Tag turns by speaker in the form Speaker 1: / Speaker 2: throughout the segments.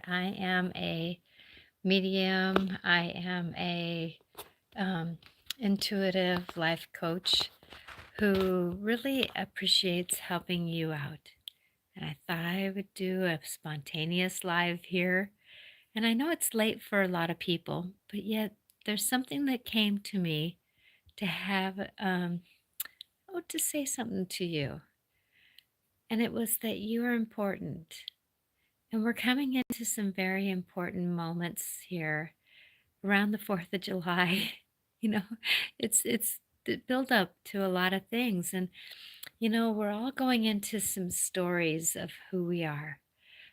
Speaker 1: I am a medium. I am a um, intuitive life coach who really appreciates helping you out. And I thought I would do a spontaneous live here. And I know it's late for a lot of people, but yet there's something that came to me to have, to say something to you. And it was that you are important. And we're coming into some very important moments here around the 4th of July. You know, it's the build up to a lot of things. And, we're all going into some stories of who we are.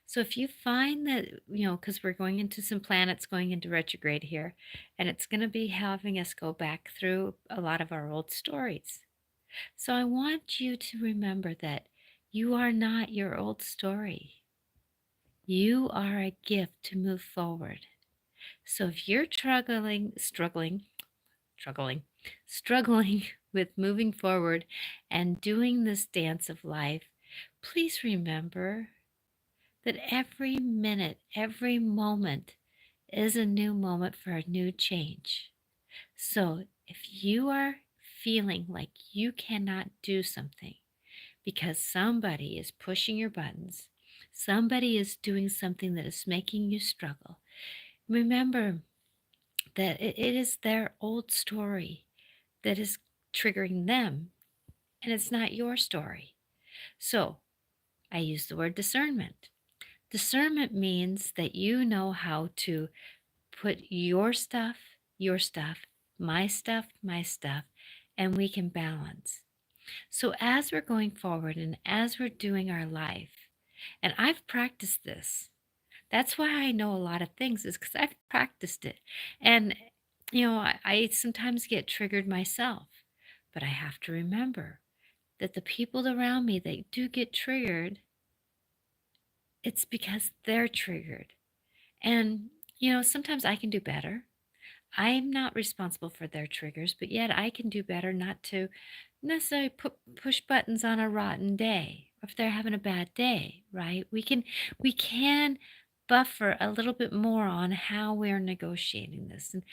Speaker 1: So if you find that, because we're going into some planets going into retrograde here, and it's going to be having us go back through a lot of our old stories. So I want you to remember that you are not your old story. You are a gift to move forward. So if you're struggling, struggling with moving forward and doing this dance of life, please remember that every minute, every moment is a new moment for a new change. So if you are feeling like you cannot do something because somebody is pushing your buttons, somebody is doing something that is making you struggle, remember that it is their old story that is triggering them, and it's not your story. So I use the word discernment. Discernment means that you know how to put your stuff, my stuff, and we can balance. So as we're going forward and as we're doing our life, and I've practiced this. That's why I know a lot of things is because I've practiced it. And, I sometimes get triggered myself, but I have to remember that the people around me that do get triggered, it's because they're triggered. And, sometimes I can do better. I'm not responsible for their triggers, but yet I can do better not to necessarily push buttons on a rotten day or if they're having a bad day, right? We can buffer a little bit more on how we're negotiating this. And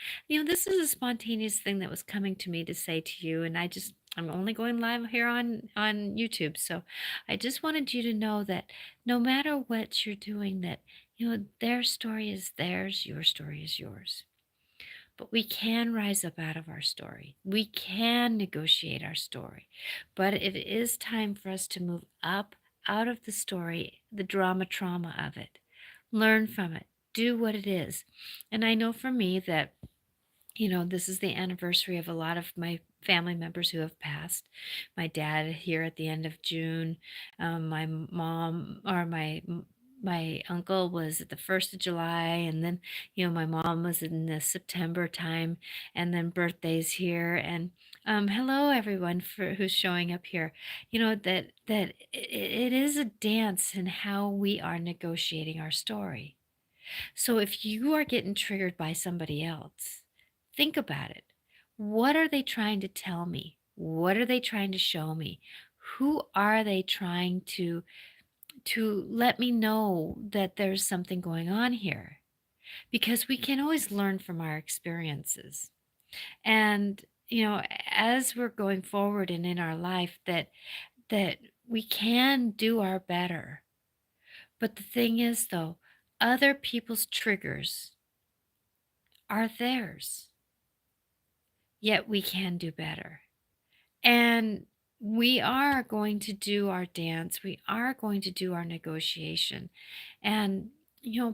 Speaker 1: this is a spontaneous thing that was coming to me to say to you, and I'm only going live here on YouTube. So I just wanted you to know that no matter what you're doing, that their story is theirs, your story is yours. But we can rise up out of our story. We can negotiate our story. But it is time for us to move up out of the story, the drama trauma of it. Learn from it. Do what it is. And I know for me that, this is the anniversary of a lot of my family members who have passed. My dad here at the end of June. My mom or my uncle was at the 1st of July, and then my mom was in the September time, and then birthdays here. And hello everyone for who's showing up here. That it is a dance in how we are negotiating our story. So if you are getting triggered by somebody else, think about it. What are they trying to tell me? What are they trying to show me? Who are they trying to let me know that there's something going on here? Because we can always learn from our experiences. And as we're going forward and in our life, that we can do our better. But the thing is, though, other people's triggers are theirs, yet we can do better. And we are going to do our dance, we are going to do our negotiation. And,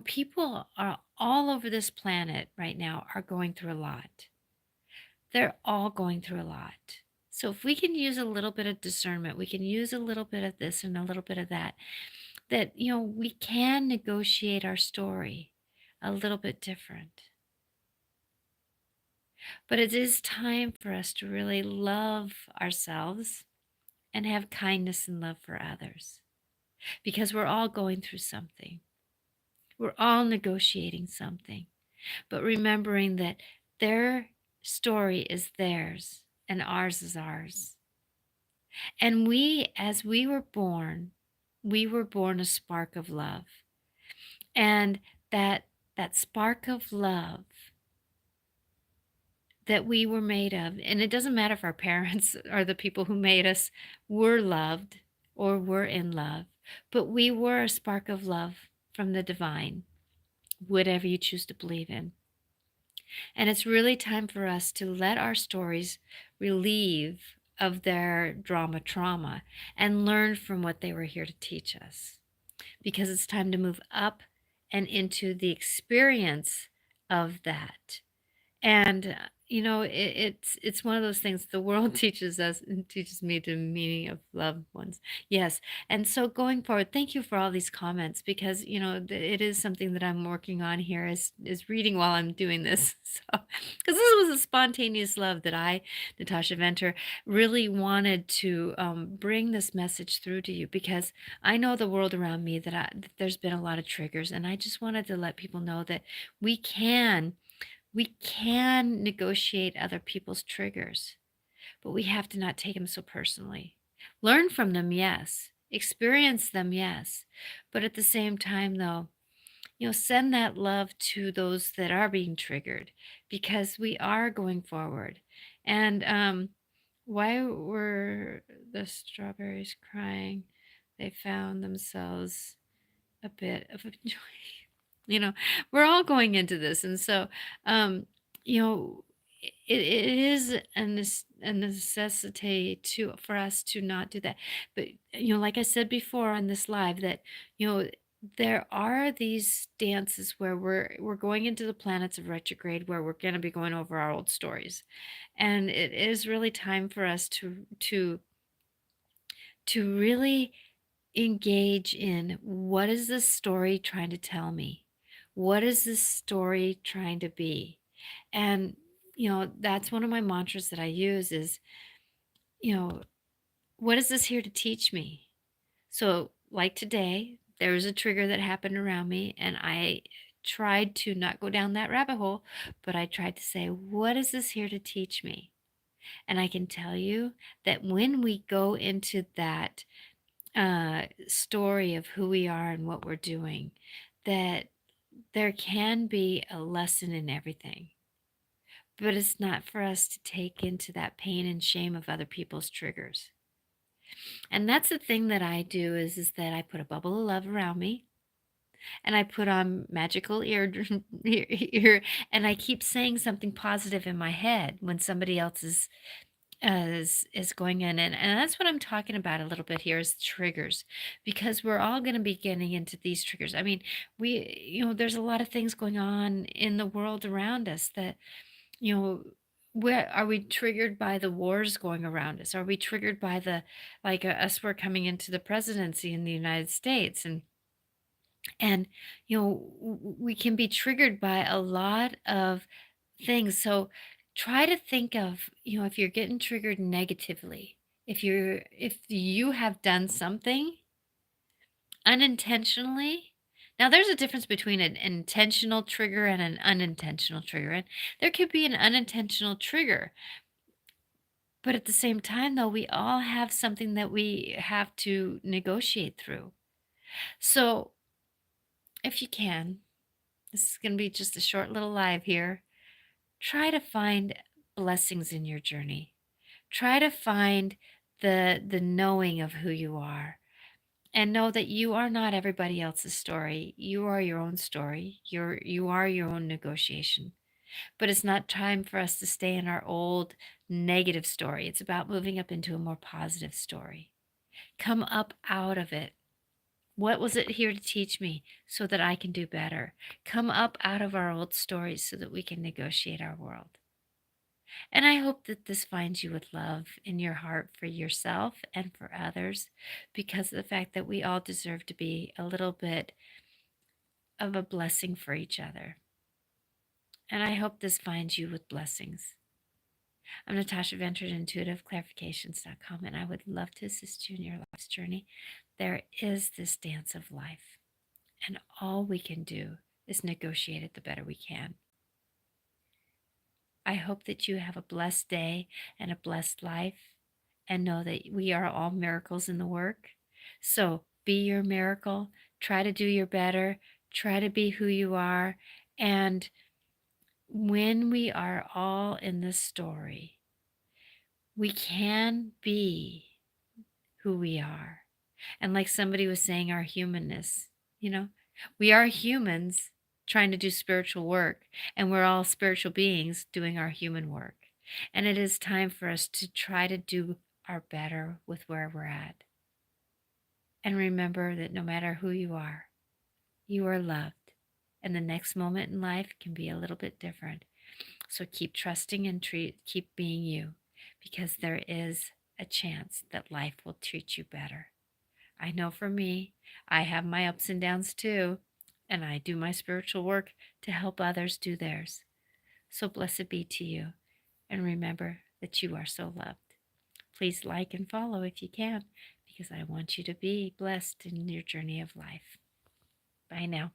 Speaker 1: people are all over this planet right now are going through a lot. They're all going through a lot. So if we can use a little bit of discernment, we can use a little bit of this and a little bit of that, we can negotiate our story a little bit different. But it is time for us to really love ourselves and have kindness and love for others because we're all going through something. We're all negotiating something, but remembering that their story is theirs and ours is ours. And as we were born a spark of love. And that that spark of love that we were made of. And it doesn't matter if our parents or the people who made us were loved or were in love, but we were a spark of love from the divine, whatever you choose to believe in. And it's really time for us to let our stories relieve of their drama trauma and learn from what they were here to teach us, because it's time to move up and into the experience of that. And it's one of those things the world teaches me the meaning of loved ones. Yes. And so going forward, thank you for all these comments, because it is something that I'm working on here, is reading while I'm doing this. So because this was a spontaneous love that I, Natasha Venter, really wanted to bring this message through to you, because I know the world around me, that there's been a lot of triggers, and I just wanted to let people know that we can we can negotiate other people's triggers, but we have to not take them so personally. Learn from them, yes. Experience them, yes. But at the same time, though, send that love to those that are being triggered, because we are going forward. And why were the strawberries crying? They found themselves a bit of a joy. you know we're all going into this, and so um you know it is a necessity to for us to not do that. But like I said before on this live, that there are these dances where we're going into the planets of retrograde, where we're going to be going over our old stories, and it is really time for us to really engage in, what is this story trying to tell me? What is this story trying to be? And that's one of my mantras that I use is, you know, what is this here to teach me? So, like today, there was a trigger that happened around me, and I tried to not go down that rabbit hole, but I tried to say, what is this here to teach me? And I can tell you that when we go into that story of who we are and what we're doing, that there can be a lesson in everything. But it's not for us to take into that pain and shame of other people's triggers. And that's the thing that I do, is that I put a bubble of love around me, and I put on magical ear, and I keep saying something positive in my head when somebody else is going in. And that's what I'm talking about a little bit here, is triggers, because we're all going to be getting into these triggers. I mean, there's a lot of things going on in the world around us that, you know, where are we triggered by the wars going around us? Are we triggered by the, like, us, we're coming into the presidency in the United States, and we can be triggered by a lot of things. So try to think of, if you're getting triggered negatively, if you have done something unintentionally. Now, there's a difference between an intentional trigger and an unintentional trigger, and there could be an unintentional trigger, but at the same time, though, we all have something that we have to negotiate through. So if you can, this is going to be just a short little live here. Try to find blessings in your journey. Try to find the knowing of who you are, and know that you are not everybody else's story. You are your own story. You are your own negotiation. But it's not time for us to stay in our old negative story. It's about moving up into a more positive story. Come up out of it. What was it here to teach me so that I can do better? Come up out of our old stories so that we can negotiate our world. And I hope that this finds you with love in your heart for yourself and for others, because of the fact that we all deserve to be a little bit of a blessing for each other. And I hope this finds you with blessings. I'm Natasha Venter at intuitiveclarifications.com, and I would love to assist you in your life's journey. There is this dance of life, and all we can do is negotiate it the better we can. I hope that you have a blessed day and a blessed life, and know that we are all miracles in the work. So be your miracle. Try to do your better. Try to be who you are. And when we are all in this story, we can be who we are. And like somebody was saying, our humanness, you know, we are humans trying to do spiritual work, and we're all spiritual beings doing our human work. And it is time for us to try to do our better with where we're at. And remember that no matter who you are loved. And the next moment in life can be a little bit different. So keep trusting and keep being you, because there is a chance that life will treat you better. I know for me, I have my ups and downs too, and I do my spiritual work to help others do theirs. So blessed be to you, and remember that you are so loved. Please like and follow if you can, because I want you to be blessed in your journey of life. Bye now.